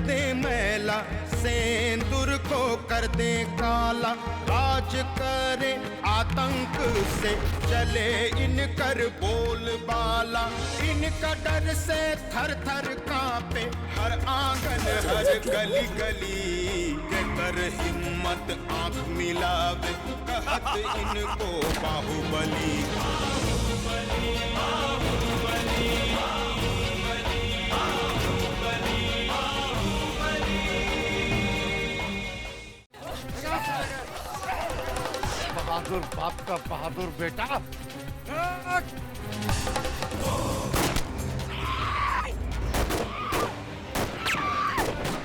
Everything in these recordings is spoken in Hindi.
दे मैला, सेंदूर को कर दे काला। राज करे आतंक से, चले इनकर बोलबाला। इनका डर से थर थर कांपे हर आंगन हर गली गली। के कर हिम्मत आंख मिलावे, कहत इनको बाहुबली। बहादुर बाप का बहादुर बेटा।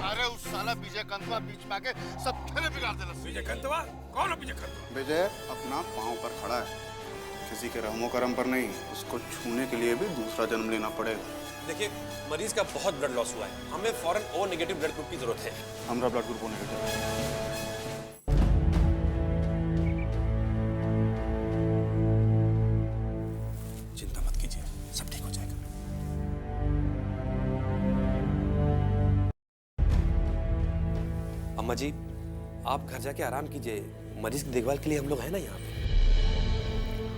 अरे उस साला विजय कंतवा बीच में आके सब खेले बिगाड़ देना। विजय कंतवा? कौन है विजय कंतवा? विजय अपना पांव पर खड़ा है, किसी के रहमो करम पर नहीं। उसको छूने के लिए भी दूसरा जन्म लेना पड़ेगा। देखिए, मरीज का बहुत ब्लड लॉस हुआ है, हमें फौरन ओ नेगेटिव ब्लड ग्रुप की जरूरत है। हमारा ब्लड ग्रुप ओ नेगेटिव है। चिंता मत कीजिए, सब ठीक हो जाएगा। अम्मा जी, आप घर जाके आराम कीजिए, मरीज की देखभाल के लिए हम लोग हैं ना यहाँ पे।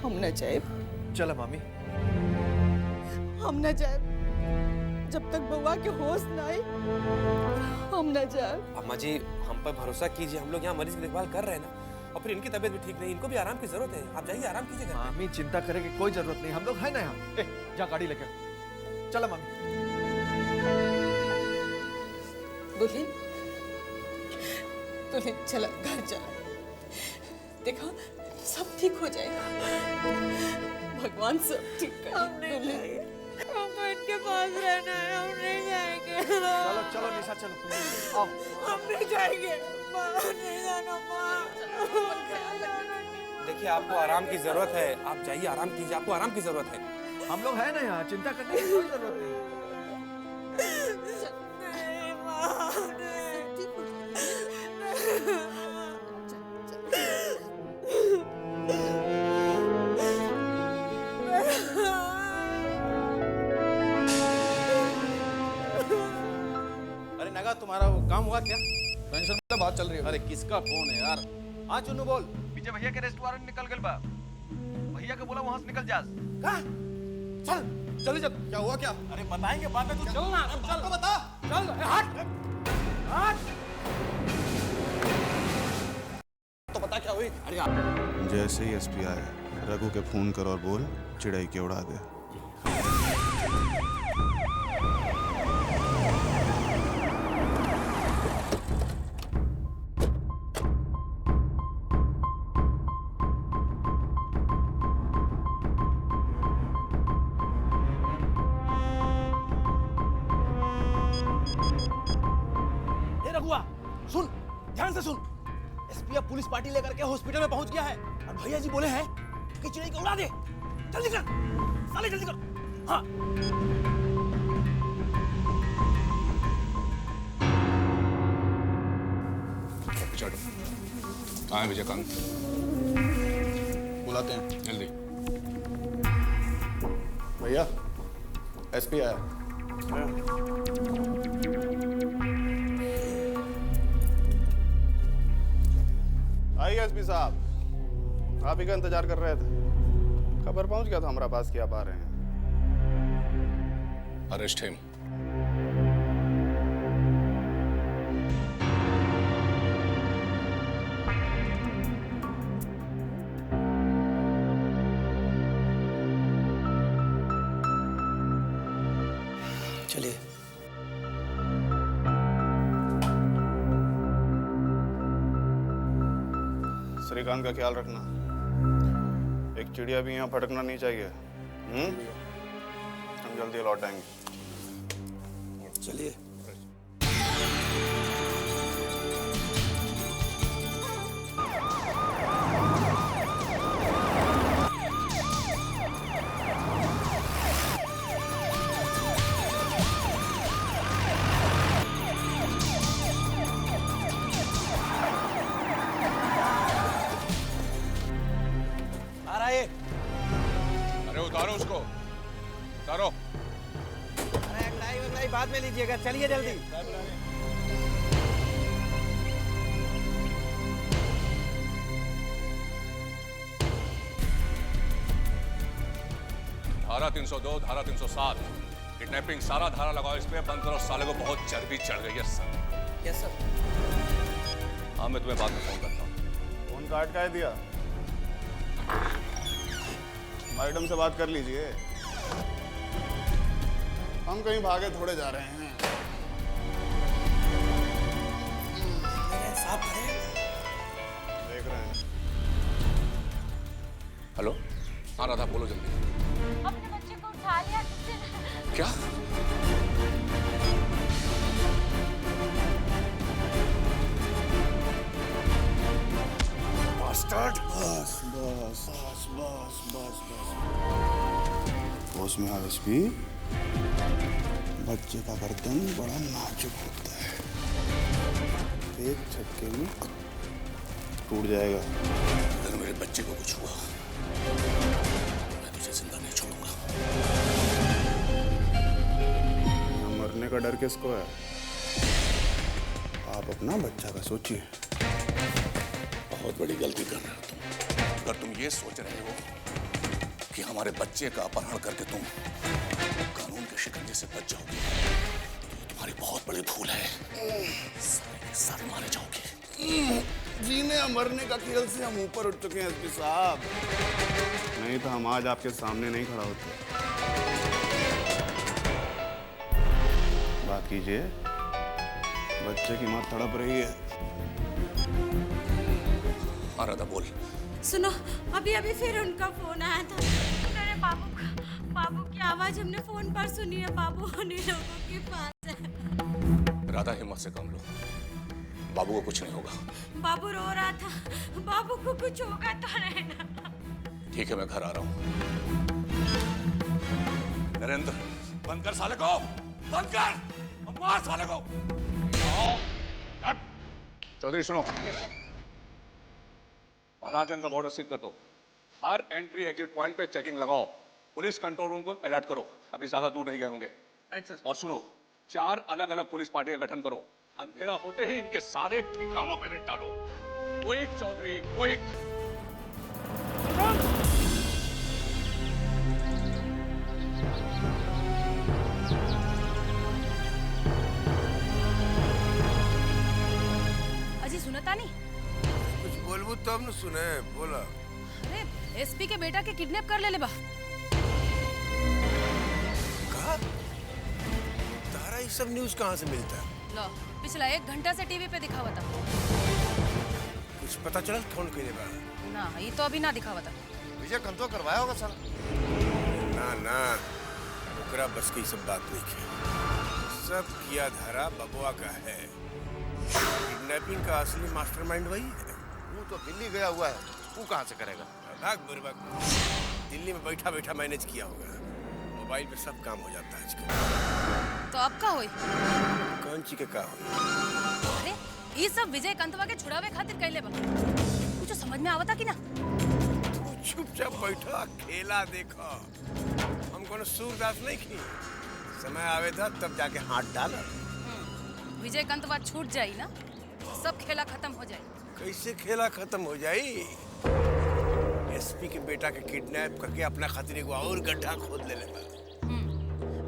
हम न जाए। चलो मामी। हम न जाए जब तक बउआ के होश न आए, हम न जाए। अम्मा जी, हम पर भरोसा कीजिए, हम लोग यहाँ मरीज की देखभाल कर रहे हैं ना। और फिर इनकी तबीयत भी ठीक नहीं, इनको भी आराम की जरूरत है। आप जाइए, आराम कीजिए। मामी चिंता करे की कोई जरूरत नहीं, हम लोग हैं ना यहाँ। जा गाड़ी लेके। चलो मामी। दुल्हन, दुल्हन चला, घर चला। देखा, सब ठीक हो जाएगा। भगवान सब ठीक करे। दुल्हन, हमको इनके पास रहना है, हम नहीं जाएंगे। चलो चलो निशा, चलो आओ। हम नहीं जाएंगे, माँ नहीं जाना। माँ देखिए, आपको आराम की जरूरत है, आप जाइए, आराम कीजिए, आपको आराम की जरूरत है। हम लोग हैं ना यहाँ, चिंता करने की कोई जरूरत नहीं। अरे नगा, तुम्हारा वो काम हुआ क्या? टेंशन में बात चल रही है। अरे किसका फोन है यार? हाँ चुन्नू बोल। विजय भैया के रेस्ट वारंट निकल गल बा। भैया को बोला वहां से निकल जास। कहाँ? चल जल्दी चल। क्या हुआ क्या? अरे बताएंगे बाद में, तू चल ना। चल तो बता। चल हट हट। तो बता क्या हुई? अरे जैसे ही एसपी आया, रघु के फोन कर और बोल चिड़ाई के उड़ा दे। सुन, ध्यान से सुन। एसपी अब पुलिस पार्टी लेकर के हॉस्पिटल में पहुंच गया है और भैया जी बोले हैं कि चिड़ै को उड़ा दे। जल्दी कर साले, जल्दी कर। हाँ चलो, कहाँ है विजयकांत? बुलाते हैं जल्दी। भैया, एसपी आया। आइए एसपी साहब, आप ही का इंतजार कर रहे थे। खबर पहुंच गया था हमारा पास कि आप आ रहे हैं। Arrest him. चलिए। श्रीकांत का ख्याल रखना, एक चिड़िया भी यहाँ फटकना नहीं चाहिए। हम जल्दी लौट आएंगे। चलिए। अरे उतारो उसको, उतारो। अरे अगलाई बाद में लीजिएगा, चलिए जल्दी। धारा 302, धारा 307, किडनैपिंग, सारा धारा लगाओ इस पे। बंद करो साले को, बहुत चर्बी चढ़ गई है सर। Yes sir. हाँ, मैं तुम्हें बाद में फोन करता हूँ। फोन काट का दिया? मैडम से बात कर लीजिए। हम कहीं भागे थोड़े जा रहे हैं। साहब खड़े हैं। देख रहे हैं। हेलो, हाँ राधा बोलो जल्दी। अपने बच्चे को उठा लिया किसी ने। क्या? Bastard! बस बस बस बस बस बस होश में आओ एसपी। बच्चे का गर्दन बड़ा नाजुक होता है, एक झटके में टूट जाएगा। अगर मेरे बच्चे को कुछ हुआ मैं तुझे जिंदा नहीं छोड़ूंगा। मरने का डर किसको है? आप अपना बच्चा का सोचिए। बहुत बड़ी गलती कर रहे हो तुम। अगर तुम ये सोच रहे हो कि हमारे बच्चे का अपहरण करके तुम कानून के शिकंजे से बच जाओगे, तो तुम्हारी बहुत बड़ी भूल है। सारे मारे जाओगे। जीने या मरने का खेल से हम ऊपर उठ चुके हैं एसपी साहब, नहीं तो हम आज आपके सामने नहीं खड़ा होते। बात कीजिए, बच्चे की मां तड़प रही है। हाँ राधा बोल। सुनो, अभी अभी फिर उनका फोन आया था। मेरे बाबू की आवाज हमने फोन पर सुनी है। बाबू उन्हीं लोगों के पास है। राधा हिम्मत से काम लो, बाबू को कुछ नहीं होगा। बाबू रो रहा था, बाबू को कुछ होगा तो नहीं ना। ठीक है, मैं घर आ रहा हूँ। नरेंद्र, बंद कर साले को, बंद कर, मार साले को। चौधरी सुनो, महाराजन का बॉर्डर सील कर दो। हर एंट्री एग्जिट पॉइंट पे चेकिंग लगाओ। पुलिस कंट्रोल रूम को अलर्ट करो, अभी ज्यादा दूर नहीं गए होंगे। और सुनो, 4 अलग अलग पुलिस पार्टी का गठन करो। अंधेरा होते ही इनके सारे ठिकानों पे निपटालो। Quick Chaudhary, quick. अजी सुनता नहीं? कुछ बोलबू तब न सुने, बोला। अरे एसपी के बेटा के किडनैप कर ले बा। कहा? तारा ये सब न्यूज़ कहाँ से मिलता है? लो, पिछला 1 घंटा से टीवी पे दिखावता। कुछ पता चला कौन कहने बा? ना, ये तो अभी ना दिखावता। विजय कंतो करवाया होगा साला। ना ना, ओकरा बस की सब बात नहीं की। सब किया धारा बबुआ का है। किडनैपिंग का असली मास्टरमाइंड वही है। वो तो दिल्ली गया हुआ है, वो कहाँ से करेगा? भाग बुरबक, दिल्ली में बैठा बैठा मैनेज किया होगा। मोबाइल पे सब काम हो जाता है आजकल। तो अब का होई? कौन ची के का हो? अरे ये सब विजय कंतवा के छुड़ावे खातिर कैले बा। कुछ समझ में आवता कि ना? चुपचाप बैठा, खेला देखो। हम कोनो सूरदास नहीं की। समय आवे था तब जाके हाथ डाला। विजय कंतवा छूट जाई ना, सब खेला खत्म हो जाए। कैसे खेला खत्म हो जाई? एसपी के बेटा के किडनैप करके अपना खातिर एगो और गड्ढा खोद ले लेता।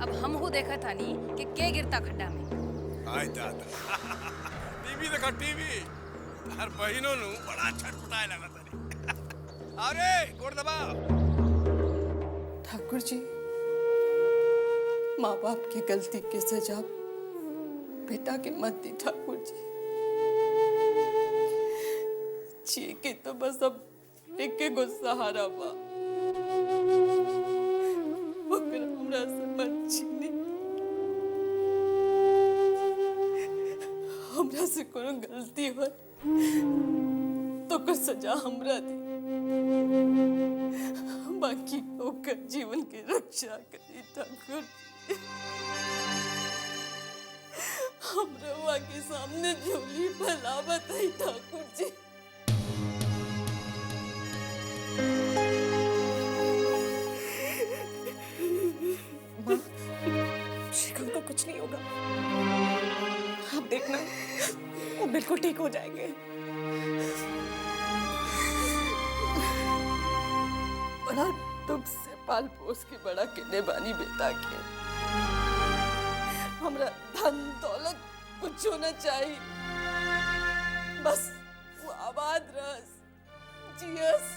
अब हम हो देखा था नहीं कि के गिरता खड्डा में। आय दादा, टीवी देखा टीवी। हर बहिनों नु बड़ा छटपटाए लगा था। अरे गोड़ दबा। ठाकुर जी, माँ बाप की गलती की सजा बेटा के मत दी ठाकुर जी। जी के तो बस अब एक गुस्सा हारा बा। हमरा से मत छीनी। हमरा से कोनो गलती हो तो कुछ सजा हमरा दी, बाकी ओकर जीवन की रक्षा करी ठाकुर जी। हमरा के सामने झोली फैलावत है ठाकुर जी। श्रीकांत को कुछ नहीं होगा, आप देखना, वो बिल्कुल ठीक हो जाएंगे। दुख से पाल पोस के बड़ा केने बानी बेटा के। हमरा धन दौलत कुछ होना चाहिए, बस वो आबाद रस जियस।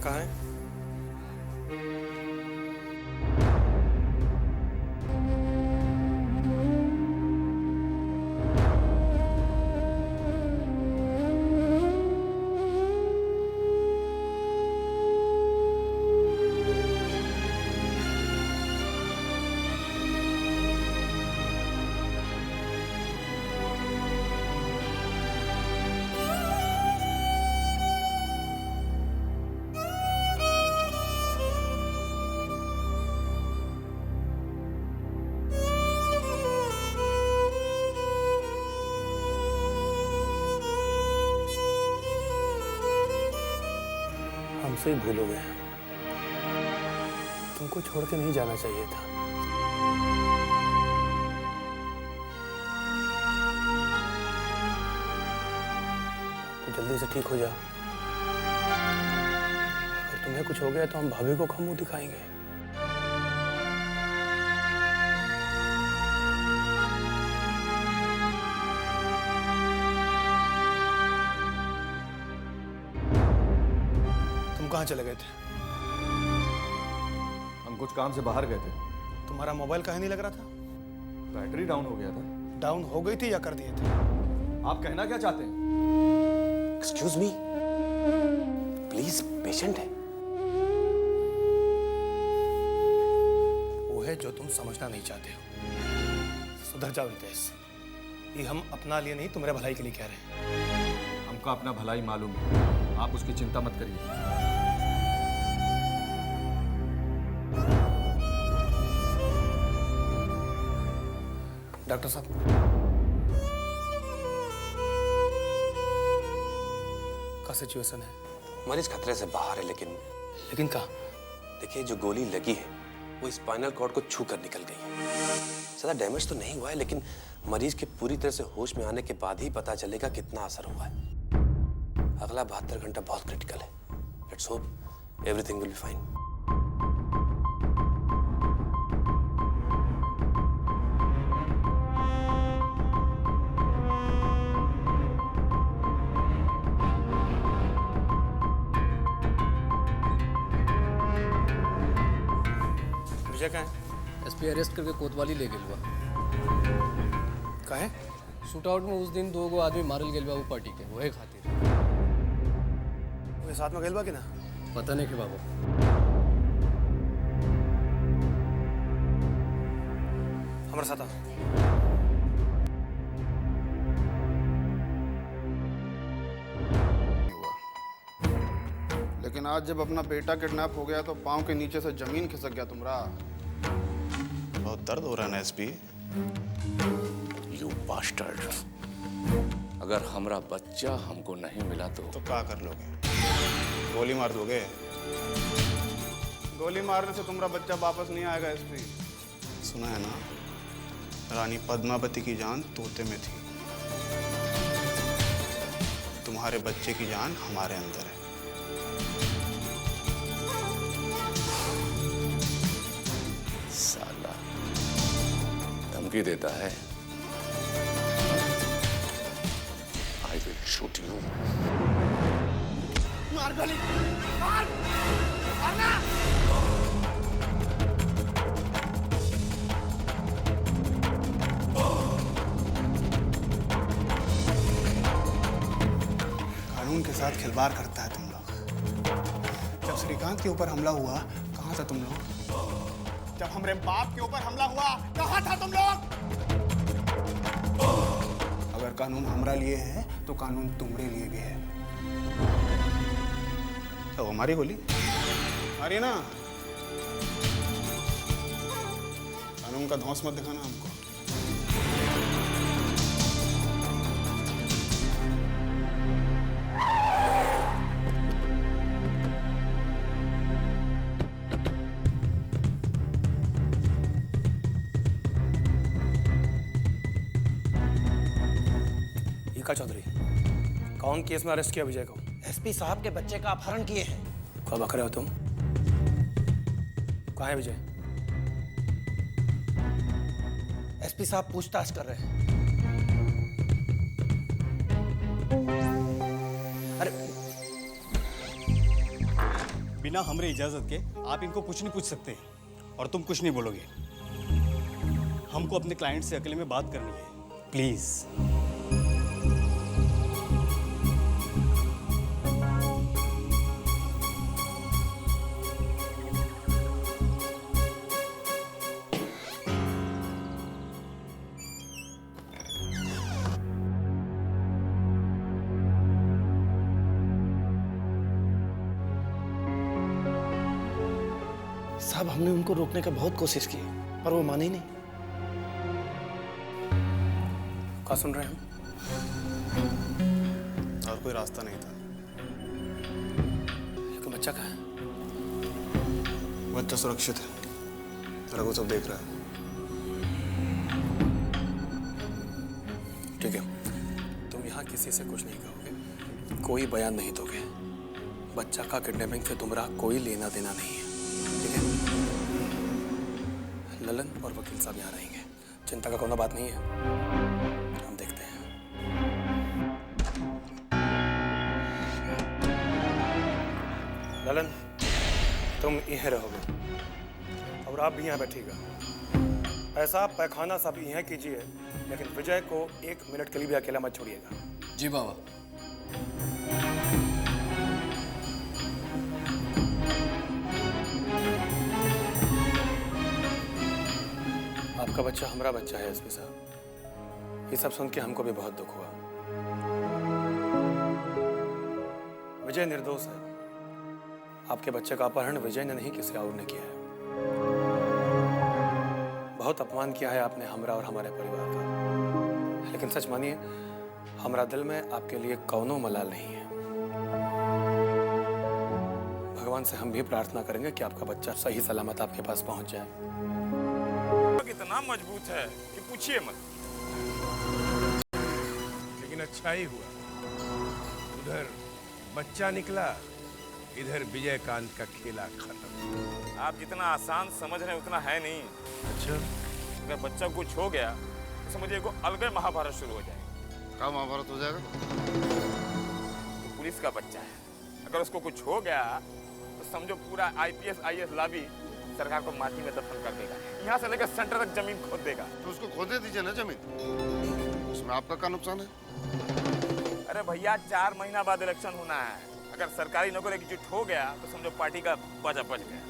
कहाँ है? हमसे ही भूल हो गया। तुमको छोड़ के नहीं जाना चाहिए था। तो जल्दी से ठीक हो जाओ। अगर तुम्हें कुछ हो गया तो हम भाभी को कहाँ मुंह दिखाएंगे। कहाँ चले गए थे? हम कुछ काम से बाहर गए थे। तुम्हारा मोबाइल कहीं नहीं लग रहा था? बैटरी डाउन हो गया था। डाउन हो गई थी या कर दिए थे? आप कहना क्या चाहते हैं? एक्सक्यूज मी, प्लीज, पेशेंट है। वो है जो तुम समझना नहीं चाहते हो। सुधर जाओ हितेश। ये हम अपना लिए नहीं, तुम्हारे भलाई के लिए कह रहे हैं। हमको अपना भलाई मालूम है, आप उसकी चिंता मत करिए। डॉक्टर साहब, क्या सिचुएशन है? मरीज खतरे से बाहर है, लेकिन कहाँ? देखिए, जो गोली लगी है वो स्पाइनल कॉर्ड को छू कर निकल गई है। ज्यादा डैमेज तो नहीं हुआ है, लेकिन मरीज के पूरी तरह से होश में आने के बाद ही पता चलेगा कितना असर हुआ है। अगला 72 घंटा बहुत क्रिटिकल है। Let's hope everything will be fine. Vijay कहाँ है? एसपी अरेस्ट करके कोतवाली ले गेल बा। कहाँ है? शूट आउट में उस दिन 2 गो आदमी मारल गेल बा वो पार्टी के, वही खातिर। वो साथ में गेल बा कि ना? पता नहीं कि बाबू। हमारे साथ आओ। लेकिन आज जब अपना बेटा किडनैप हो गया तो पाँव के नीचे से जमीन खिसक गया तुम्हारा। बहुत दर्द हो रहा है ना एसपी? You bastard. अगर हमारा बच्चा हमको नहीं मिला तो क्या कर लोगे? गोली मार दोगे? गोली मारने से तुम्हारा बच्चा वापस नहीं आएगा एसपी। सुना है ना, रानी पद्मावती की जान तोते में थी। तुम्हारे बच्चे की जान हमारे अंदर है। साला धमकी देता है। I will shoot you. मार गोली, मार, मारना। कानून के साथ खिलवाड़ करता है तुम लोग। जब श्रीकांत के ऊपर हमला हुआ, कहाँ था तुम लोग? जब हमारे बाप के ऊपर हमला हुआ, कहाँ था तुम लोग? अगर कानून हमरा लिए है तो कानून तुम्हारे लिए भी है। तो हमारी गोली मारिए ना। कानून का धौंस मत दिखाना हमको। टीका चौधरी, कौन केस में अरेस्ट किया विजय को? एसपी साहब के बच्चे का अपहरण किए हैं। कब बक रहे हो तुम? कहाँ है विजय? एसपी साहब पूछताछ कर रहे हैं। अरे बिना हमरे इजाजत के आप इनको कुछ नहीं पूछ सकते और तुम कुछ नहीं बोलोगे। हमको अपने क्लाइंट से अकेले में बात करनी है, प्लीज। साहब, हमने उनको रोकने का बहुत कोशिश की पर वो माने ही नहीं। क्या सुन रहे हैं? और कोई रास्ता नहीं था। एक बच्चा कहाँ है? बच्चा सुरक्षित है, रघु सब देख रहा है। ठीक है, तुम यहाँ किसी से कुछ नहीं कहोगे, कोई बयान नहीं दोगे। बच्चा का किडनैपिंग से तुम्हारा कोई लेना देना नहीं है, ठीक है? ललन और वकील साहब यहाँ रहेंगे, चिंता का कोई बात नहीं है। हम देखते हैं। ललन, तुम यहीं रहोगे और आप भी यहाँ बैठिएगा। ऐसा पैखाना सब यहाँ कीजिए, लेकिन विजय को 1 मिनट के लिए भी अकेला मत छोड़िएगा। जी बाबा। आपका बच्चा हमारा बच्चा है एसपी साहब। ये सब सुन के हमको भी बहुत दुख हुआ। विजय निर्दोष है। आपके बच्चे का अपहरण विजय ने नहीं, किसी और ने किया है। बहुत अपमान किया है आपने हमरा और हमारे परिवार का, लेकिन सच मानिए हमारा दिल में आपके लिए कौनो मलाल नहीं है। भगवान से हम भी प्रार्थना करेंगे कि आपका बच्चा सही सलामत आपके पास पहुंच जाए। इतना मजबूत है कि पूछिए मत। लेकिन अच्छा ही हुआ, उधर बच्चा निकला, इधर विजयकांत का खेला खत्म। आप जितना आसान समझ रहे हैं उतना है नहीं। अच्छा, अगर बच्चा को कुछ हो गया तो समझिए को अलग महाभारत शुरू हो जाएगा। क्या महाभारत हो जाएगा? तो पुलिस का बच्चा है, अगर उसको कुछ हो गया तो समझो पूरा IPS IAS लाभी सरकार को माटी में दफन कर देगा, यहाँ से लेकर सेंटर तक जमीन खोद देगा। तो उसको खोदे दीजिए ना जमीन, उसमें आपका क्या नुकसान है? अरे भैया 4 महीना बाद इलेक्शन होना है, अगर सरकारी नौकरी एग्जीक्यूट हो गया तो समझो पार्टी का बाजा बच गया।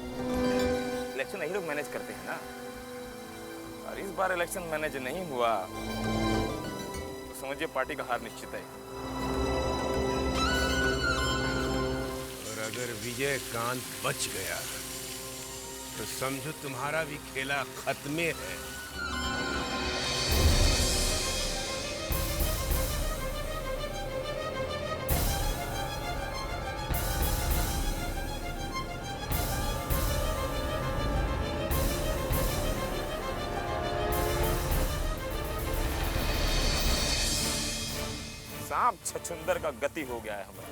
इलेक्शन यही लोग मैनेज करते हैं ना, और इस बार इलेक्शन मैनेज नहीं हुआ तो समझिए पार्टी का हार निश्चित है। और अगर विजयकांत बच गया तो समझो तुम्हारा भी खेला खत्म है। सांप छछुंदर का गति हो गया है हमारा,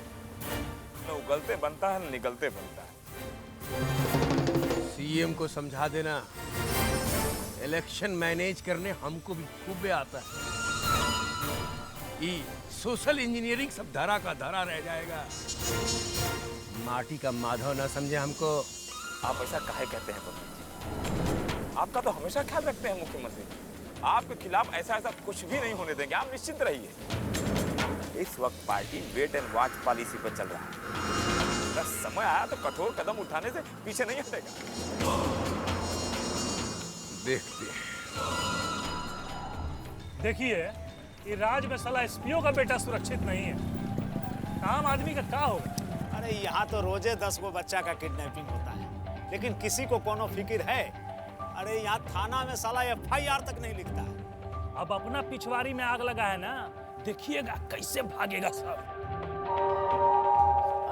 न उगलते बनता है न निगलते बनता है। सीएम को समझा देना, इलेक्शन मैनेज करने हमको भी खूब आता है। ये सोशल इंजीनियरिंग सब धरा का धरा रह जाएगा। माटी का माधव ना समझे हमको। आप ऐसा काहे कहते हैं पंडित जी? आपका तो हमेशा ख्याल रखते हैं मुख्यमंत्री। आपके खिलाफ ऐसा कुछ भी नहीं होने देंगे, आप निश्चिंत रहिए। इस वक्त party wait and watch policy पर चल रहा है। अगर समय आया तो कठोर कदम उठाने से पीछे नहीं हटेगा। देखते हैं। देखिए, ये राज में साला एसपीओ का बेटा सुरक्षित नहीं है, आम आदमी का क्या होगा? अरे यहाँ तो रोजे 10 गो बच्चा का किडनैपिंग होता है, लेकिन किसी को कोनो फिक्र है? अरे यहाँ थाना में साला FIR तक नहीं लिखता है। अब अपना पिछवाड़ी में आग लगा है ना, देखिएगा कैसे भागेगा सब।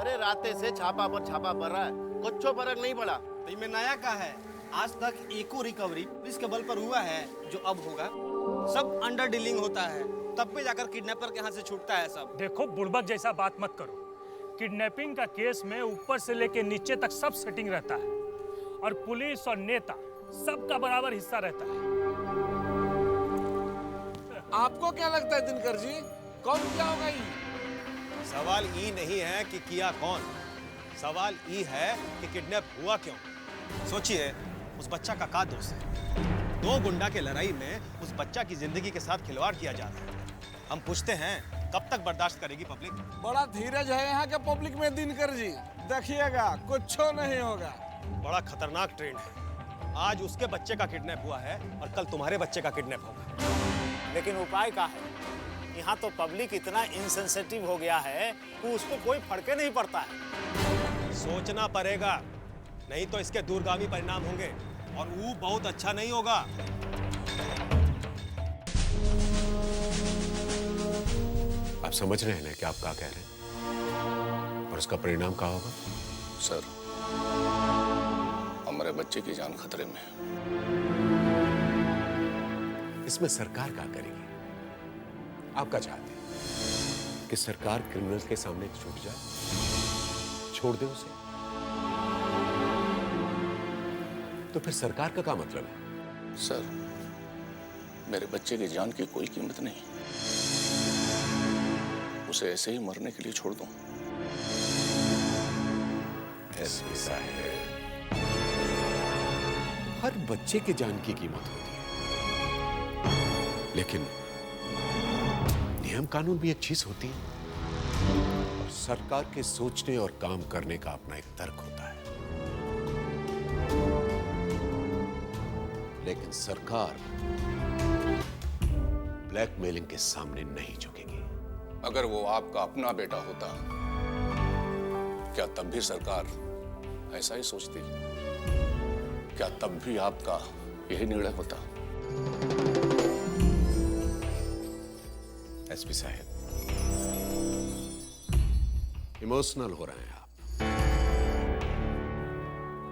अरे राते से छापा पर छापा पड़ रहा है, कुछ फर्क नहीं पड़ा। तो में नया का है, आज तक एको रिकवरी पुलिस के बल पर हुआ है जो अब होगा। सब अंडर डीलिंग होता है, तब भी जाकर किडनैपर के हाथ से छूटता है सब। देखो बुड़बक जैसा बात मत करो। किडनैपिंग का केस में ऊपर से लेके नीचे तक सब सेटिंग रहता है और पुलिस और नेता सबका बराबर हिस्सा रहता है। आपको क्या लगता है दिनकर जी, कौन क्या होगा? ये सवाल ये नहीं है कि किया कौन, सवाल ये है कि किडनैप हुआ क्यों। सोचिए, उस बच्चा का दोष है? 2 गुंडा के लड़ाई में उस बच्चा की जिंदगी के साथ खिलवाड़ किया जा रहा है। हम पूछते हैं कब तक बर्दाश्त करेगी पब्लिक? बड़ा धीरज है यहाँ के पब्लिक में दिनकर जी, देखिएगा कुछ नहीं होगा। बड़ा खतरनाक ट्रेंड है। आज उसके बच्चे का किडनैप हुआ है और कल तुम्हारे बच्चे का किडनैप होगा। लेकिन उपाय क्या है? यहाँ तो पब्लिक इतना इनसेंसिटिव हो गया है कि उसको कोई फर्क नहीं पड़ता है। सोचना पड़ेगा, नहीं तो इसके दूरगामी परिणाम होंगे और वो बहुत अच्छा नहीं होगा। आप समझ रहे हैं ना कि आप क्या कह रहे हैं और उसका परिणाम क्या होगा? सर, हमारे बच्चे की जान खतरे में है। इसमें सरकार क्या करेगी? आप क्या चाहते हैं कि सरकार क्रिमिनल्स के सामने छूट जाए, छोड़ दे उसे? तो फिर सरकार का क्या मतलब है? सर, मेरे बच्चे की जान की कोई कीमत नहीं, उसे ऐसे ही मरने के लिए छोड़ दूं। एसपी साहब, हर बच्चे की जान की कीमत होती है, लेकिन नियम कानून भी एक चीज होती है और सरकार के सोचने और काम करने का अपना एक तर्क होता है। लेकिन सरकार ब्लैकमेलिंग के सामने नहीं झुकेगी। अगर वो आपका अपना बेटा होता, क्या तब भी सरकार ऐसा ही सोचती? क्या तब भी आपका यही निर्णय होता? एसपी साहब, इमोशनल हो रहे हैं आप,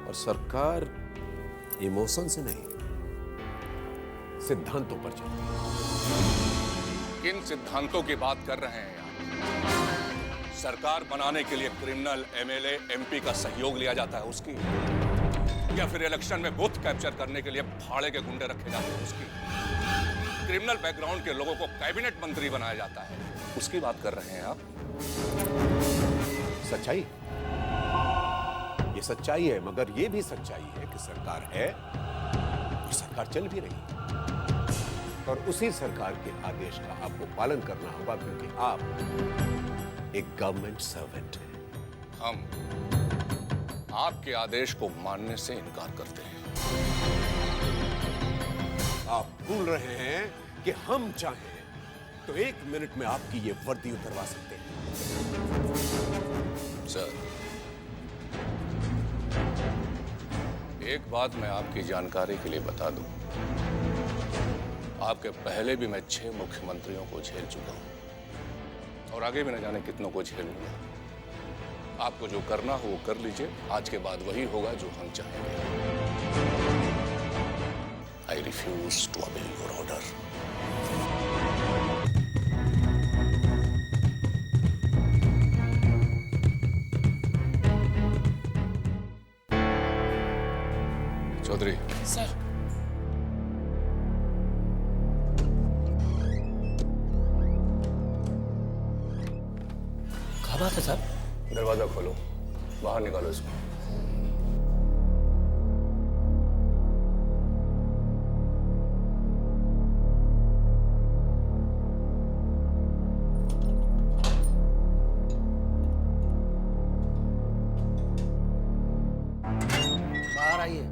और सरकार इमोशन से नहीं सिद्धांतों पर चलती है। किन सिद्धांतों की बात कर रहे हैं आप? सरकार बनाने के लिए क्रिमिनल एमएलए एमपी का सहयोग लिया जाता है उसकी, या फिर इलेक्शन में बूथ कैप्चर करने के लिए फाड़े के गुंडे रखे जाते हैं उसकी? क्रिमिनल बैकग्राउंड के लोगों को कैबिनेट मंत्री बनाया जाता है, उसकी बात कर रहे हैं आप? सच्चाई, ये सच्चाई है, मगर ये भी सच्चाई है कि सरकार है और सरकार चल भी रही है, और उसी सरकार के आदेश का आपको पालन करना होगा, क्योंकि आप एक गवर्नमेंट सर्वेंट हैं। हम आपके आदेश को मानने से इनकार करते हैं। आप भूल रहे हैं कि हम चाहें तो 1 मिनट में आपकी ये वर्दी उतरवा सकते हैं। सर, एक बात मैं आपकी जानकारी के लिए बता दूं, आपके पहले भी मैं 6 मुख्यमंत्रियों को झेल चुका हूं और आगे भी न जाने कितनों को झेलूंगा। आपको जो करना हो वो कर लीजिए, आज के बाद वही होगा जो हम चाहेंगे। I refuse to obey your order. Chaudhary. Sir. क्या बात है साहब? दरवाजा खोलो, बाहर निकालो इसको। बाहर आइए।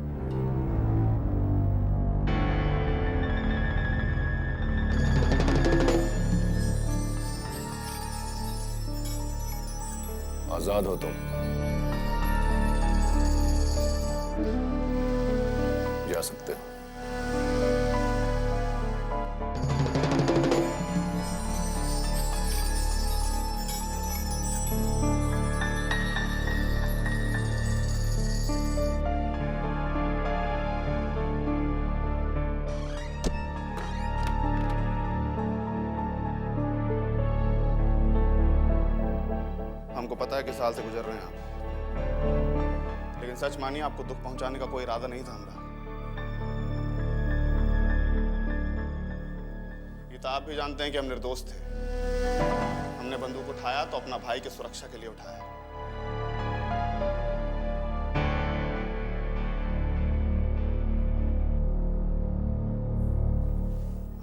आजाद हो तुम, जा सकते हो। हमको पता है कि साल से गुजर रहे हैं आप, लेकिन सच मानिए आपको दुख पहुंचाने का कोई इरादा नहीं था हमारा। ये तो आप भी जानते हैं कि हम निर्दोष थे। हमने बंदूक उठाया तो अपना भाई की सुरक्षा के लिए उठाया।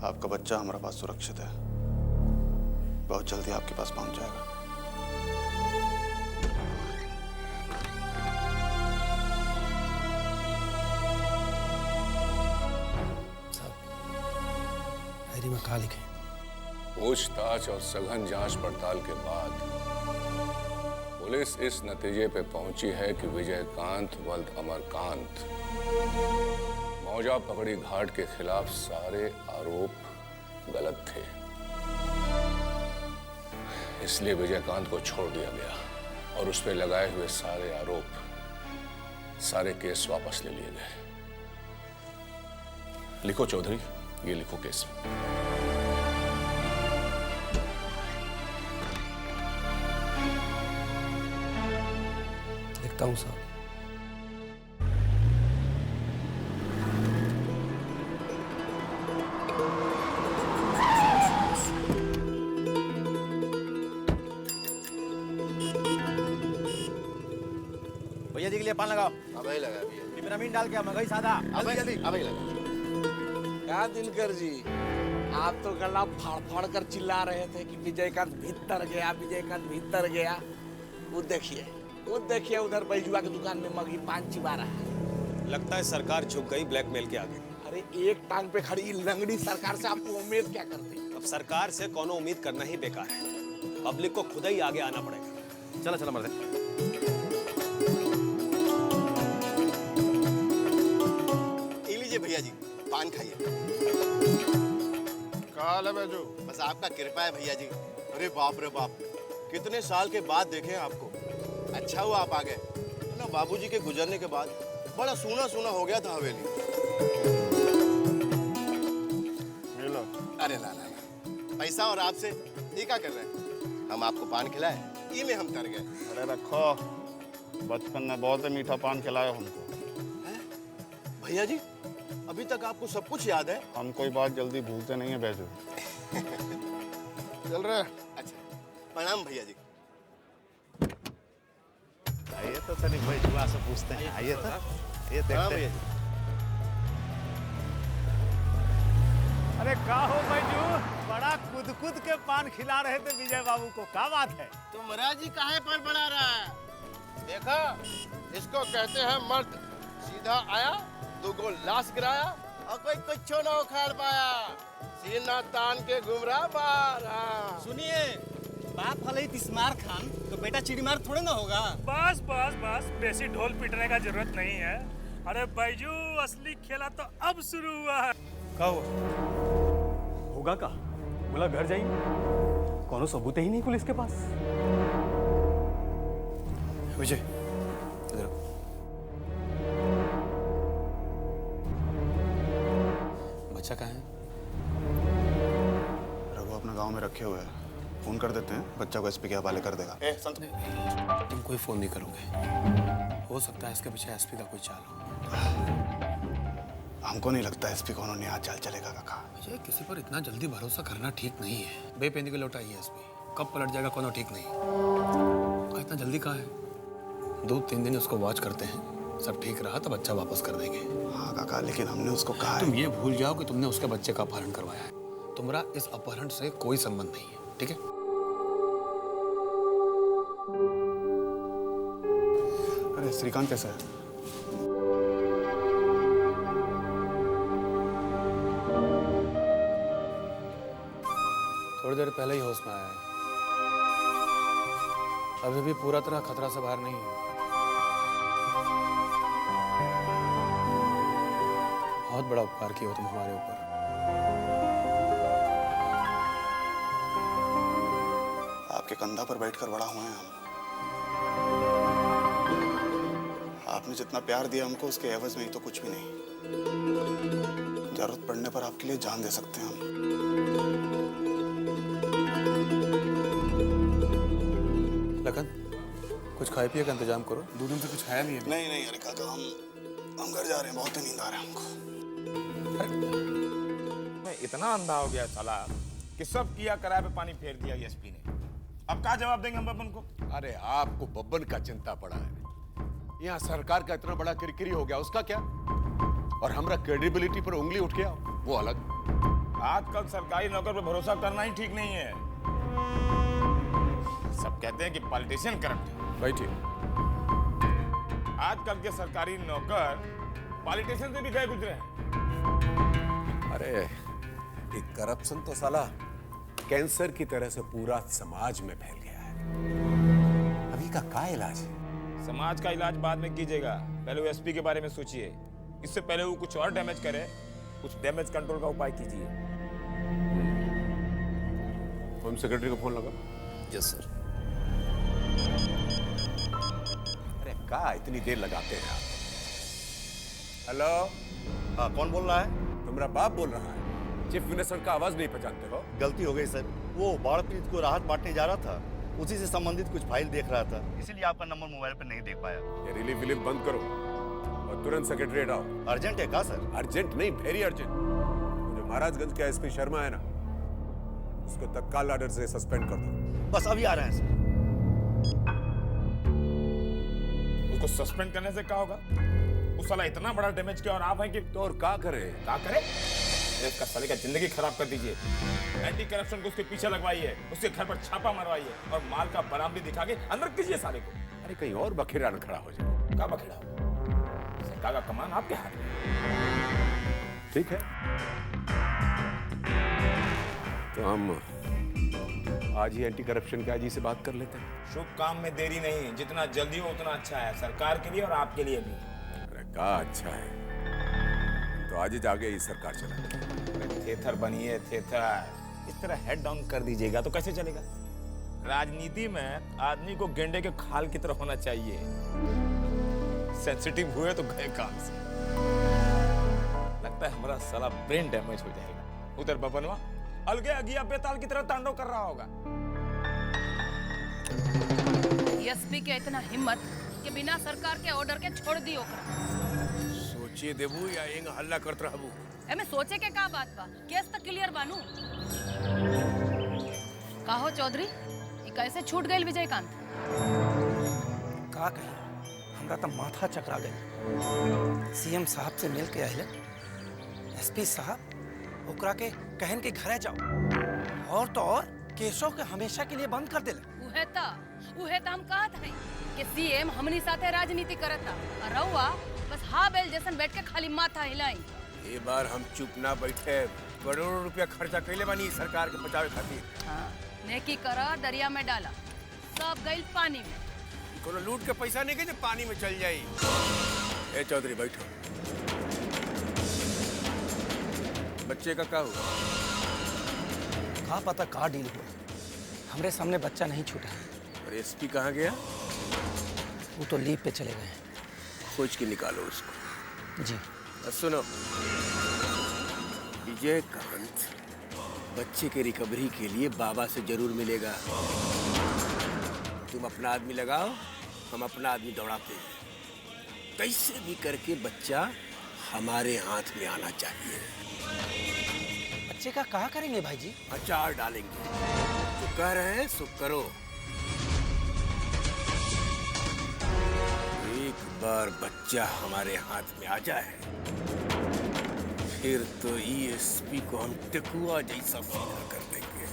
आपका बच्चा हमारे पास सुरक्षित है, बहुत जल्दी आपके पास पहुंच जाएगा। डायरी में कहा लिखे? पूछताछ और सघन जांच पड़ताल के बाद पुलिस इस नतीजे पे पहुंची है कि विजयकांत वल्द अमरकांत मौजा पकड़ी घाट के खिलाफ सारे आरोप गलत थे। इसलिए विजयकांत को छोड़ दिया गया और उस पर लगाए हुए सारे आरोप, सारे केस वापस ले लिए गए। लिखो चौधरी, ये लिखो केस। लिखता हूँ साहब। भैया जी के लिए पान लगाओ। अबे लगा भैया। विटामिन डाल के मगई सादा। अबे जल्दी अबे लगा। क्या दिनकर जी, आप तो गला फाड़ फाड़ कर चिल्ला रहे थे कि विजयकांत भीतर गया, विजयकांत भीतर गया। वो देखिए उधर बैजुआ की दुकान में मगी पान चिबा रहा है। लगता है सरकार झुक गई ब्लैकमेल के आगे। अरे एक टांग पे खड़ी लंगड़ी सरकार से आपको उम्मीद क्या करते? अब सरकार से कोनो उम्मीद करना ही बेकार है। पब्लिक को खुद ही आगे आना पड़ेगा। चलो चलो मर्दे। लीजिए भैया जी, पान खाइए। काल है बैजू। बस आपका कृपा है भैया जी। अरे बाप रे बाप, कितने साल के बाद देखे आपको। अच्छा हुआ आप आ गए, ना बाबूजी के गुजरने के बाद बड़ा सूना सूना हो गया था हवेली। अरे ला ला, पैसा और आपसे ये क्या कर रहे हैं? हम आपको पान खिलाए, ये में हम कर गए। अरे रखो, बचपन में बहुत मीठा पान खिलाया हमको। भैया जी, अभी तक आपको सब कुछ याद है? हम कोई बात जल्दी भूलते नहीं है बैजू। चल रहे। अच्छा, प्रणाम भैया जी। आइए तो तनिक भाई जुआ से पूछते हैं। आइए तो ये देखते हैं। अरे का हो बैजू, बड़ा कूद कूद के पान खिला रहे थे विजय बाबू को, क्या बात है? तो महाराज जी काहे पर बढ़ा रहा है? देखा, इसको कहते हैं मर्द। सीधा आया, दुगो लाश गिराया और कोई कुछ ना उखाड़ पाया। सीना तान के घुमरा मारा। सुनिए, बाप भले तिस्मार खान तो बेटा चिड़ीमार थोड़े ना होगा। बस बस बस, बेसी ढोल पीटने का जरूरत नहीं है। अरे बैजू, असली खेला तो अब शुरू हुआ है। क्या हुआ? होगा का? बोला घर जाइए, कोनो सबूत ही नहीं पुलिस के पास। विजय, इधर बच्चा कहाँ है? रघु अपने गांव में रखे हुए हैं, फोन कर देते हैं, बच्चा को एसपी के हवाले कर देगा। संत, तुम कोई फोन नहीं करोगे? हो सकता है इसके पीछे एसपी का कोई चाल हो। हमको नहीं लगता एसपी को उन्होंने यहाँ चाल चलेगा काका। विजय, किसी पर इतना जल्दी भरोसा करना ठीक नहीं है। बेपेंदी को लौटाई है एसपी, कब पलट जाएगा कोनो ठीक नहीं। इतना जल्दी कहाँ है? 2-3 दिन उसको वॉच करते हैं, सब ठीक रहा तो बच्चा वापस कर देंगे। हाँ काका, लेकिन हमने उसको कहा तुम ये भूल जाओ कि तुमने उसके बच्चे का अपहरण करवाया है। तुम्हारा इस अपहरण से कोई संबंध नहीं है, ठीक है? अरे श्रीकांत कैसा है? थोड़ी देर पहले ही होश में आया है, अभी भी पूरा तरह खतरा से बाहर नहीं है। बहुत बड़ा उपकार किया हो तुम हमारे ऊपर। आपके कंधा पर बैठकर बड़ा हुए हैं हम। आपने जितना प्यार दिया हमको, उसके एवज में ही तो कुछ भी नहीं। जरूरत पड़ने पर आपके लिए जान दे सकते हैं हम। लखन, कुछ खाए पिए का इंतजाम करो। 2 दिन से कुछ खाया नहीं है। नहीं नहीं अरे काका, हम घर जा रहे हैं, बहुत नींद आ रहा है हमको। मैं इतना अंधा हो गया साला कि सब किया कराए पे पानी फेर दिया एसपी ने। अब क्या जवाब देंगे हम बब्बन को? अरे आपको बब्बन का चिंता पड़ा है, यहाँ सरकार का इतना बड़ा किरकिरी हो गया, उसका क्या? और हमारा क्रेडिबिलिटी पर उंगली उठ गया, वो अलग। आजकल सरकारी नौकर पे भरोसा करना ही ठीक नहीं है। सब कहते हैं कि पॉलिटिशियन करप्ट है। बैठिए। आजकल के सरकारी नौकर पॉलिटिशियन से भी गए गुजरे हैं। अरे ये करप्शन तो साला कैंसर की तरह से पूरा समाज में फैल गया है। अभी का क्या इलाज है? समाज का इलाज बाद में कीजिएगा, पहले वो एसपी के बारे में सोचिए। इससे पहले वो कुछ और डैमेज करे, कुछ डैमेज कंट्रोल का उपाय कीजिए। होम सेक्रेटरी को फोन लगा। Yes sir. अरे क्या इतनी देर लगाते हैं आप? हेलो, हाँ कौन बोल रहा है? तुम्हारा बाप बोल रहा है। चीफ मिनिस्टर का आवाज नहीं पहचानते हो? गलती हो गई सर, वो बाढ़ पीड़ित को राहत बांटने जा रहा था, उसी से संबंधित कुछ फाइल देख रहा था, इसीलिए आपका नंबर मोबाइल पर नहीं देख पाया। ये रिलीफ विलीफ बंद करो और तुरंत सेक्रेटरीट आओ। अर्जेंट है क्या सर? अर्जेंट नहीं, वेरी अर्जेंट। जो महाराजगंज का एसपी शर्मा है ना, उसको तत्काल ऑर्डर से सस्पेंड कर दो। बस अभी आ रहे हैं सर। उसको सस्पेंड करने से क्या होगा? उस साला इतना बड़ा डैमेज किया और आप हैं कि तो और क्या करे? क्या करे? इसका साले का जिंदगी खराब कर दीजिए। एंटी करप्शन को उसके पीछे लगवाइए, उसके घर पर छापा मरवाइए और माल का बरामदी दिखा के अंदर कीजिए साले को। अरे कहीं और बखेड़ा न खड़ा हो जाए। क्या बखेड़ा हो? सरकार का कमान आपके हाथ में। ठीक है, तो हम आज ही एंटी करप्शन के आईजी से बात कर लेते हैं। शुभ काम में देरी नहीं, जितना जल्दी हो उतना अच्छा है, सरकार के लिए और आपके लिए भी। अरे क्या अच्छा है, तो आज ही जाके ही सरकार चला। थेथर बनिए, थेथर। इस तरह हेड डाउन कर दीजिएगा तो कैसे चलेगा? राजनीति में आदमी को गेंडे के खाल की तरह होना चाहिए। सेंसिटिव हुए तो गए काम से। लगता है हमारा साला ब्रेन डैमेज हो जाएगा। उधर बबनवा अलगे अगिया बेताल की तरह तांडव कर रहा होगा। एसपी के इतना हिम्मत कि बिना सरकार के ऑर्डर के छोड़ दी ओकरा। सोचिए देबू या एंग हल्ला करत रहबू? एमे सोचे के का बात बा? केस तो क्लियर बानू। काहो चौधरी, ये कैसे छूट गई विजयकांत? का कही, हमरा तो माथा चकरा गई। सीएम साहब से मिल के आए, एसपी साहब ओकरा के कहन के घरे जाओ, और तो और केसों के हमेशा के लिए बंद कर देले। उहे ता हम कहत हई कि सीएम हमनी साथे राजनीति करता और रउआ बस हाँ बेल जैसन बैठ के खाली माथा हिलाई। ये बार हम चुप ना बैठे, करोड़ों रुपया खर्चा कैले बानी सरकार के बचावे खातिर। हाँ, नेकी करा दरिया में डाला, सब गइल पानी में। कोनो लूट के पैसा नहीं के जो पानी में चल जाई। ए चौधरी बैठो। बच्चे का क्या हुआ? का पता का डील हुआ, हमरे सामने बच्चा नहीं छूटा। और एसपी कहाँ गया? वो तो लीव पे चले गए। खोज के निकालो उसको। जी। सुनो, विजयकांत बच्चे के रिकवरी के लिए बाबा से जरूर मिलेगा। तुम अपना आदमी लगाओ, हम अपना आदमी दौड़ाते हैं। कैसे भी करके बच्चा हमारे हाथ में आना चाहिए। बच्चे का क्या करेंगे भाई जी? अचार डालेंगे। जो कह रहे हैं सो करो। एक बार बच्चा हमारे हाथ में आ जाए फिर तो ईएसपी को हम टेकुआ जैसा सीधा कर देंगे।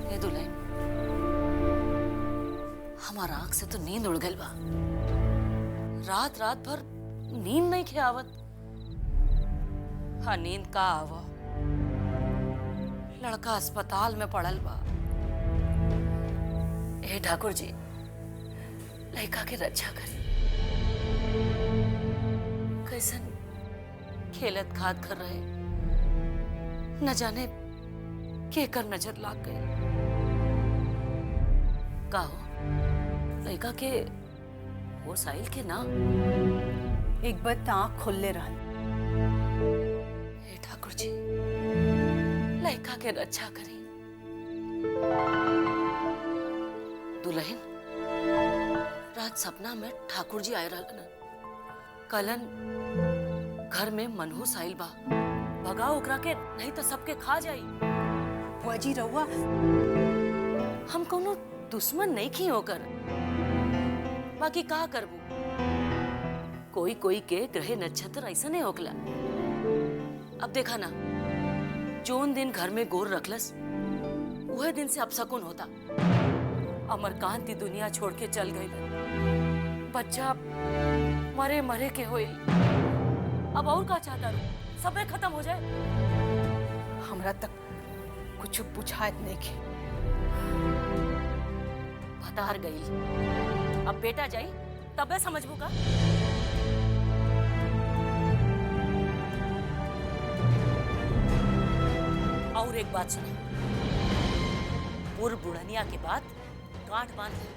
ए दुल्हन, हमारा आँख से तो नींद उड़ गई बा। रात रात भर नींद नहीं खियावत। हाँ, नींद का आवा, लड़का अस्पताल में पड़ल बा। ए ठाकुर जी, लड़का के रक्षा करी। कैसन खेलत खाद कर रहे, न जाने केकर नजर लाग गई। का हो लड़का के वो साहिल के ना एक बार आँख खोलले रहा। हे ठाकुर जी लड़का के रक्षा करी। दुल्हन रात सपना में ठाकुर जी आए रहलन। कलन घर में मनहू साहिल बा, भगाओ ओकरा के नहीं तो सबके खा जाई। बुआ जी रहुआ हम कोनो दुश्मन नहीं की होकर, बाकी का करबू, कोई कोई के ग्रह नक्षत्र ऐसा नहीं होकला। अब देखा ना जोन दिन घर में गोर रखलस वह दिन से अपशकुन होता। अमरकांत दुनिया छोड़ के चल गई, बच्चा मरे मरे के होई। अब और का चाहता रू, सबे खत्म हो जाए। हमरा तक कुछ बुझात नहीं के। भतार गई, अब बेटा जाई तबे समझबू का। और एक बात सुनो, पूर्व बुढ़निया के बाद गांठ बांध ले।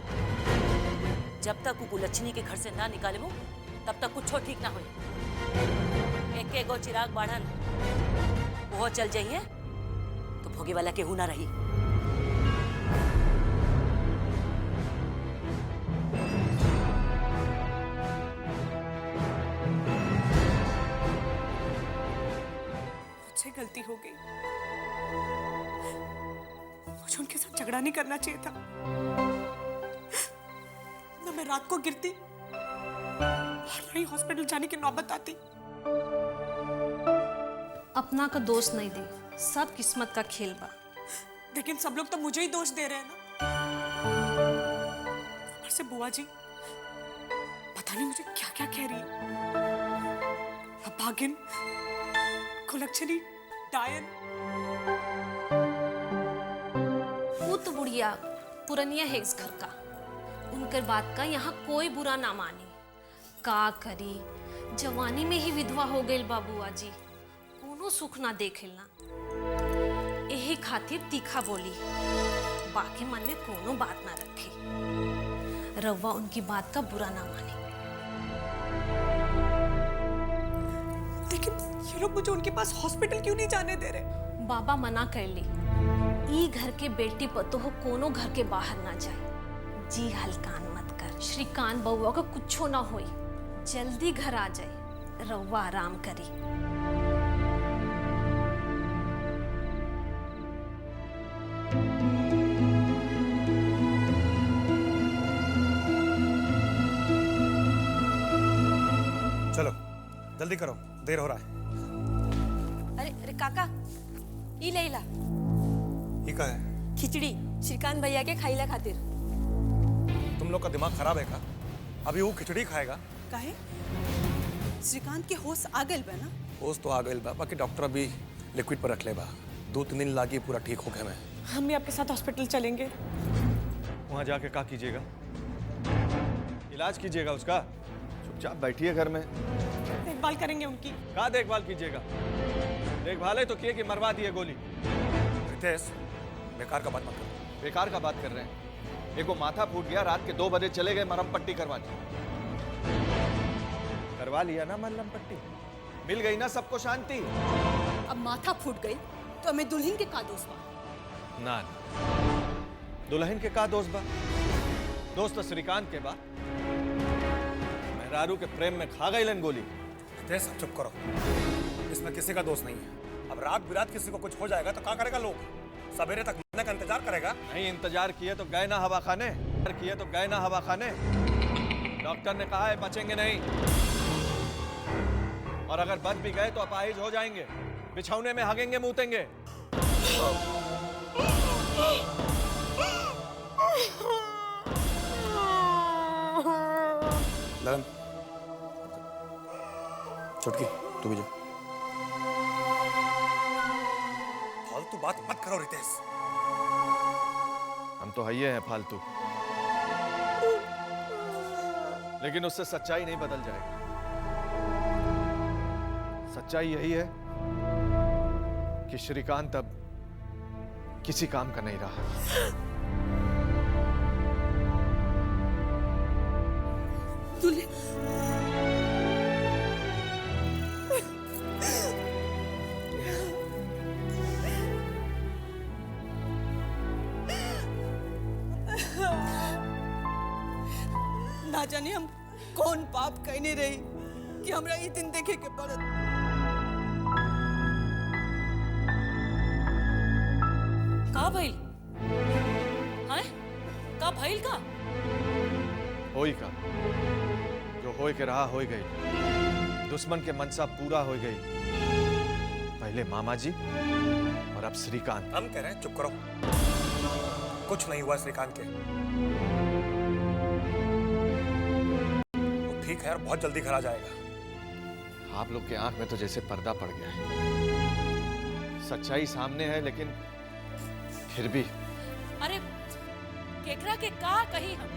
जब तक वो कुलच्छनी के घर से ना निकाले वो तब तक कुछ ठीक ना हो। एक एक गो चिराग बाढ़न वो चल जाइए तो भोगे वाला केहू ना रही। मुझसे गलती हो गई, मुझे उनके साथ झगड़ा नहीं करना चाहिए था। ना मैं रात को गिरती और ना ही हॉस्पिटल जाने की नौबत आती। अपना का दोष नहीं दे, सब किस्मत का खेल बा। लेकिन सब लोग तो मुझे ही दोष दे रहे हैं ना। ऊपर से बुआ जी पता नहीं मुझे क्या क्या कह रही है। अभागिन, कुलच्छनी, डायन। वो तो बुढ़िया पुरनिया है इस घर का, उनकर बात का यहाँ कोई बुरा ना माने। का करी, जवानी में ही विधवा हो गई बाबुआ जी, कोनो सुख ना देखेलना। यही खातिर तीखा बोली, बाकी मन में कोनो बात ना रखे। रवा उनकी बात का बुरा ना माने। लेकिन ये लोग मुझे उनके पास हॉस्पिटल क्यों नहीं जाने दे रहे? बाबा मना कर ली, ई घर के बेटी पतो हो कोनो घर के बाहर ना जाए। जी हलकान मत कर, श्रीकांत बउआ का कुछो ना होई, जल्दी घर आ जाए, रउआ आराम करी। चलो जल्दी करो, देर हो रहा है। अरे अरे काका, ई लैला ये क्या है? खिचड़ी श्रीकांत भैया के खाइला खातिर। तुम लोग का दिमाग खराब है का? अभी वो खिचड़ी खाएगा? काहे? श्रीकांत के होश आ गइल बा ना? होश तो आ गइल बा, बाकी डॉक्टर अभी लिक्विड पर रख ले बा। 2-3 दिन लागी पूरा ठीक हो गया। मैं हम भी आपके साथ हॉस्पिटल चलेंगे। वहां जाके क्या कीजिएगा? इलाज कीजिएगा उसका। चुपचाप बैठिए घर में। देखभाल करेंगे उनकी। क्या देखभाल कीजिएगा? देखभाल है तो किए कि मरवा दिए गोली। रितेश, बेकार का बात मत करो। बेकार का बात कर रहे हैं? एगो माथा फूट गया, रात के 2 बजे चले गए मरहम पट्टी करवाने। करवा लिया ना मरहम पट्टी, मिल गई ना सबको शांति। अब माथा फूट गई तो हमें दुल्हन के का दोष बा? ना दुल्हन के का दोस्त बा? दोस्त श्रीकांत के बा। मेहरारू के प्रेम में खा गई लन गोली। रितेश चुप करो, इसमें किसी का दोष नहीं है। अब रात बिरात किसी को कुछ हो जाएगा तो क्या करेगा? लोग सवेरे तक मरने का इंतजार करेगा? नहीं, इंतजार किए तो गए ना हवा खाने, किए तो गए ना हवा खाने। डॉक्टर ने कहा है बचेंगे नहीं, और अगर बच भी गए तो अपाहिज हो जाएंगे, बिछौने में हगेंगे मूतेंगे। लगन, चुटकी तू भी जा। फालतू बात मत करो रितेश। हम तो है हैं फालतू, लेकिन उससे सच्चाई नहीं बदल जाएगी। सच्चाई यही है कि श्रीकांत अब किसी काम का नहीं रहा। ना जाने हम कौन पाप कहने रही कि हमरा ये दिन देखे के पड़त। का भइल? हैं? का भइल का? होई का जो होय के रहा होई गई। दुश्मन के मनसा पूरा हो गई। पहले मामा जी और अब श्रीकांत। हम कह रहे हैं चुप करो, कुछ नहीं हुआ श्रीकांत के। वो ठीक है और बहुत जल्दी घर आ जाएगा। आप लोग के आंख में तो जैसे पर्दा पड़ गया है। सच्चाई सामने है लेकिन फिर भी। अरे केकरा के का कही हम?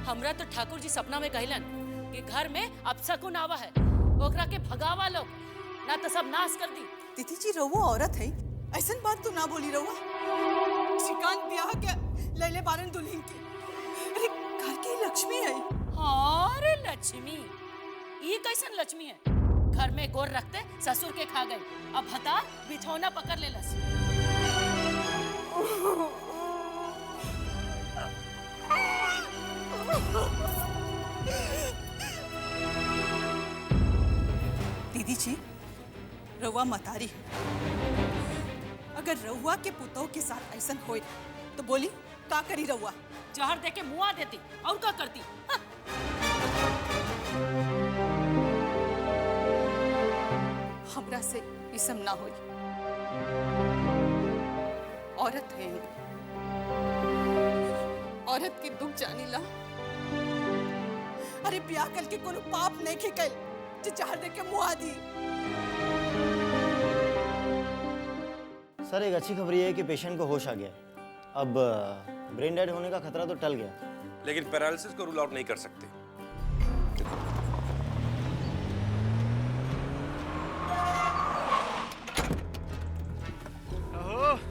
हमरा तो ठाकुर जी सपना में कहलन कि घर में अपशकुन आवा है, ओकरा के भगावा लोग, ना तो सब नाश कर दी। दीदी जी रहुआ औरत है, ऐसन बात तो ना बोली रहुआ। श्रीकांत ब्याह के लैले बारन दुल्हन के, अरे घर की लक्ष्मी है। हाँ रे लक्ष्मी, ये कैसन लक्ष्मी है? घर में गोर रखते ससुर के खा गई, अब हता बिछौना पकड़ ले लस। दीदी जी रहुआ मतारी है, अगर रहुआ के पुतों के साथ ऐसा होए तो बोली का करी रहुआ? जहर दे के मुआ देती और का करती? हाँ। हमरा से इसम ना होई, औरत है, औरत के दुख जानीला। अरे ब्याह कल के कोनो पाप नहीं के कल जो जहर दे के मुआ दी। सर एक अच्छी खबर ये है कि पेशेंट को होश आ गया है। अब ब्रेन डेड होने का खतरा तो टल गया, लेकिन पैरालिसिस को रूल आउट नहीं कर सकते।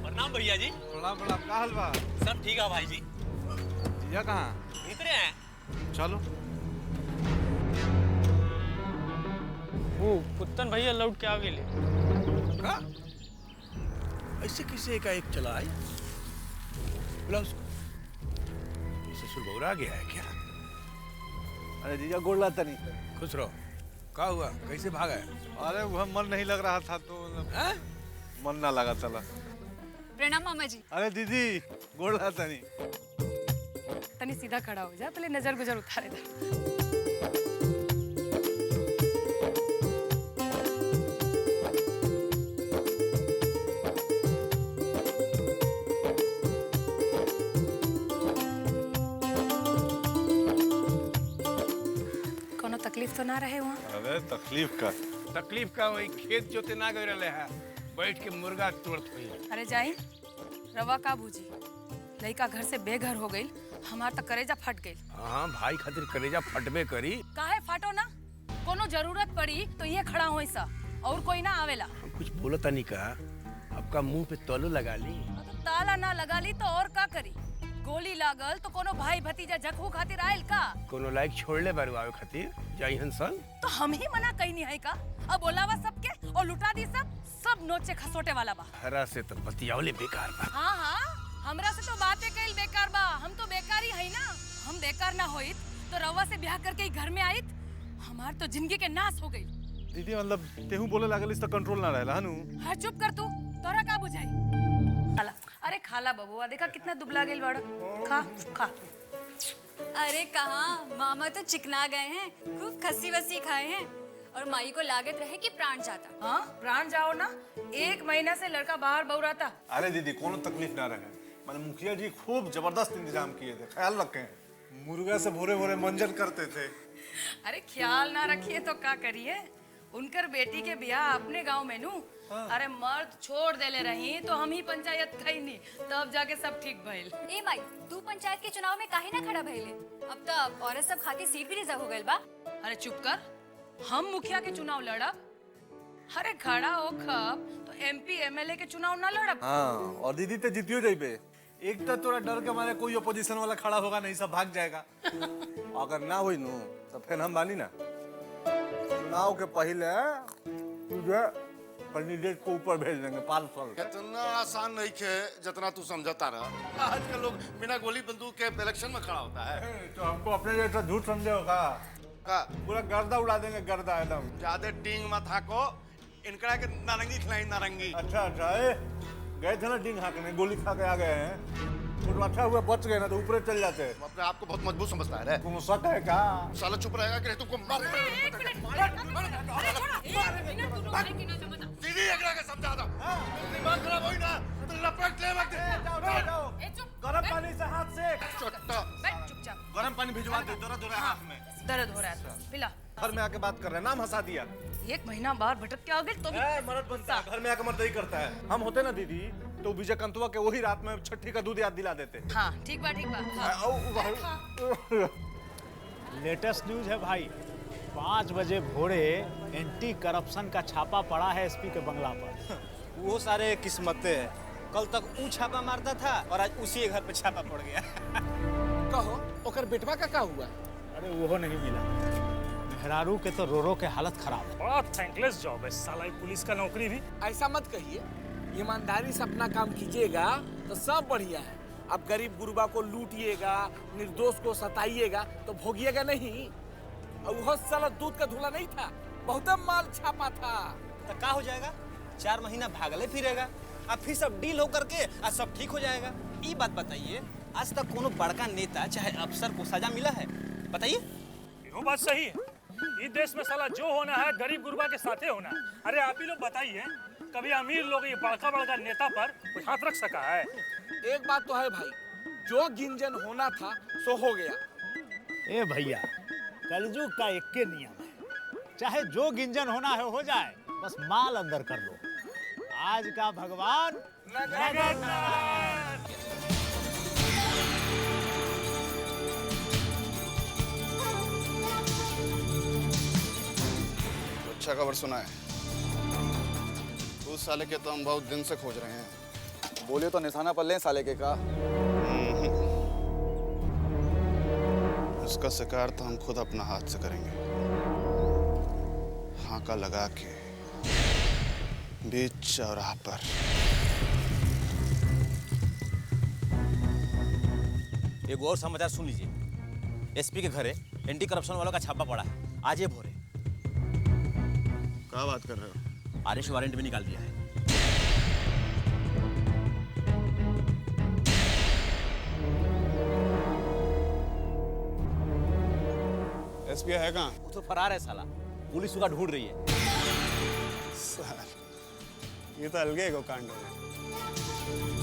प्रणाम भैया जी। प्रणाम प्रणाम, का हाल बा? सब ठीक है भाई जी। जीजा कहाँ? भीतर हैं। चलो। वो पुत्तन भैया लौट के आ गए। का? ऐसे किसे का एक चला आई? बुला उसको। ससुर बौरा गया है क्या? अरे जीजा गोड़ लाता नहीं। खुश रहो। क्या हुआ? कैसे भागा है? अरे वह मन नहीं लग रहा था तो मन ना लगा चला। प्रणाम मामा जी। अरे दीदी गोड़ लाता नहीं। तनी सीधा खड़ा हो जा, पहले नजर गुजर उतारे दे। कोनो तकलीफ तो ना रहे वहाँ? अरे तकलीफ का वही खेत जोते ना गए रहे है, बैठ के मुर्गा तोड़त हुई। अरे जाई रवा का बूझी, लड़का घर से बेघर हो गई, हमार तो करेजा फट गई। हाँ भाई खातिर करेजा फटबे करी। काहे फाटो ना, कोनो जरूरत पड़ी तो ये खड़ा होई सा, और कोई ना आवेला। हम कुछ बोलता नहीं का, आपका मुंह पे तौलो लगा ली। तो ताला ना लगा ली तो और का करी? गोली लागल तो कोनो भाई भतीजा जखू खातिर आयल का? कोनो लायक छोड़ ले बारू आवे खातिर जाई हंसन। तो हम ही मना कहीं नहीं है का? अब बोलावा सबके और लुटा दी सब नोचे खसोटे वाला बा। हरा से तो बतियावले बेकार बा। हाँ हाँ, हमरा से तो बातें कइल बेकार बा, हम तो बेकार ही है ना। हम बेकार ना होइत तो रवा से ब्याह करके ही घर में आइत, हमार तो जिंदगी के नाश हो गई। दीदी मतलब तेहू बोले लागल इस तो कंट्रोल ना रहला हनु। हाँ चुप कर तू, तोरा का बुझाई? खाला, अरे खाला बबुआ, देखा कितना दुबला गेल बाड़ा। खा खा। अरे कहाँ, मामा तो चिकना गए हैं, खूब खस्सी वस्सी खाए हैं, और माई को लागत रहे कि प्राण जाता। हाँ प्राण जाओ ना, 1 महीना से लड़का बाहर बौराता। अरे दीदी कोनो तकलीफ ना रहे, मैंने मुखिया जी खूब जबरदस्त इंतजाम किए थे, ख्याल रखें। मुर्गा से भोरे भोरे मंजन करते थे। अरे ख्याल ना रखिए तो क्या करिए, उनकर बेटी के ब्याह अपने गांव में नू। अरे मर्द छोड़ देले रही तो हम ही पंचायत खैनी, तब जाके सब ठीक भइल। ए माई, तू पंचायत के चुनाव में काहे ना खड़ा भइले? अब तो औरत सब खातिर सीट भी रिजर्व हो गइल बा। अरे चुप कर, हम मुखिया के चुनाव लड़ब? अरे खड़ा हो खब तो MP MLA के चुनाव ना लड़ब। हाँ और दीदी ते जीतियो जाइबे। एक तो तोरा डर के मारे कोई अपोजिशन वाला खड़ा होगा नहीं, सब भाग जाएगा। अगर ना हुई नो तो फिर हम बानी ना चुनाव के पहले तुझे कैंडिडेट को ऊपर भेज देंगे 500। इतना आसान नहीं खे जितना तू समझता रहा। आजकल लोग बिना गोली बंदूक के इलेक्शन में खड़ा होता है। तो हमको अपने जैसा झूठ समझे होगा का पूरा गर्दा उड़ा देंगे, गर्दा एकदम। ज्यादा टींग मत हाको, इनकड़ा के नारंगी खिलाई नारंगी। अच्छा गए थे ना टींग हाकने, गोली खा के आ गए हैं तो अच्छा हुआ बच गए ना, तो ऊपर चल जाते। अपने आप को बहुत मजबूत समझता है रे। तुम शक है क्या? साला चुप रहेगा कि नहीं तुमको मार दीदी एकरा के समझा दो। दिमाग खराब होई ना तो लपट ले वक्त। गरम पानी से हाथ से चट्टा चुपचाप। गरम पानी भिजवा दे, दर्द हो रहा है हाथ में। दर्द हो रहा है, पिला। घर में आके बात कर रहे हैं, नाम हंसा दिया। 1 महीना बाहर भटक के आ गए तो भी मर्द बनता है, घर में आके मर्द ही करता है। हम होते ना दीदी तो विजय कंतुआ के वही रात में छठी का दूध याद दिला देते। हाँ ठीक बा ठीक बा। लेटेस्ट न्यूज है भाई, 5 बजे भोरे एंटी करप्शन का छापा पड़ा है एसपी के बंगला पर। वो सारे किस्मतें हैं, कल तक वो छापा मारता था और आज उसी के घर पे छापा पड़ गया। कहो ओकर बेटवा का हुआ? अरे वो नहीं मिला, मेहरारू के तो रो के हालत खराब है। बड़ा थैंकलेस जॉब है साला, पुलिस का नौकरी भी। ऐसा मत कहिए, ईमानदारी से अपना काम कीजिएगा तो सब बढ़िया है। अब गरीब गुरबा को लूटिएगा, निर्दोष को सताइएगा तो भोगिएगा नहीं। और वो साला दूध का धुला नहीं था, बहुत माल छापा था। तो क्या हो जाएगा? 4 महीना भागले फिरेगा, अब फिर सब डील हो करके आज सब ठीक हो जाएगा। ये बात बताइए, आज तक कोनो बड़का नेता चाहे अफसर को सजा मिला है? बताइए। वो बात सही है, इस देश में साला जो होना है गरीब गुरबा के साथे होना है। अरे आप ही लोग बताइए, कभी अमीर लोग ये बड़का नेता पर कोई हाथ रख सका है? एक बात तो है भाई, जो गिंजन होना था सो हो गया। ए भैया, कलयुग का एक नियम है, चाहे जो गिंजन होना है हो जाए, बस माल अंदर कर लो। आज का भगवान अच्छा खबर सुना है? उस साले के तो हम बहुत दिन से खोज रहे हैं। बोलिए तो निशाना पर लें साले के का। उसका शिकार तो हम खुद अपना हाथ से करेंगे। हाका लगा के बीच चौराहा पर। एक और समाचार सुन लीजिए, एसपी के घरे एंटी करप्शन वालों का छापा पड़ा है आज ये भोरे। क्या बात कर रहे हो? अरेस्ट वारंट भी निकाल दिया है। एसपी है कहाँ? वो तो फरार है साला, पुलिस उसका ढूंढ रही है। साल, ये तो अलगे को कांड हो गया।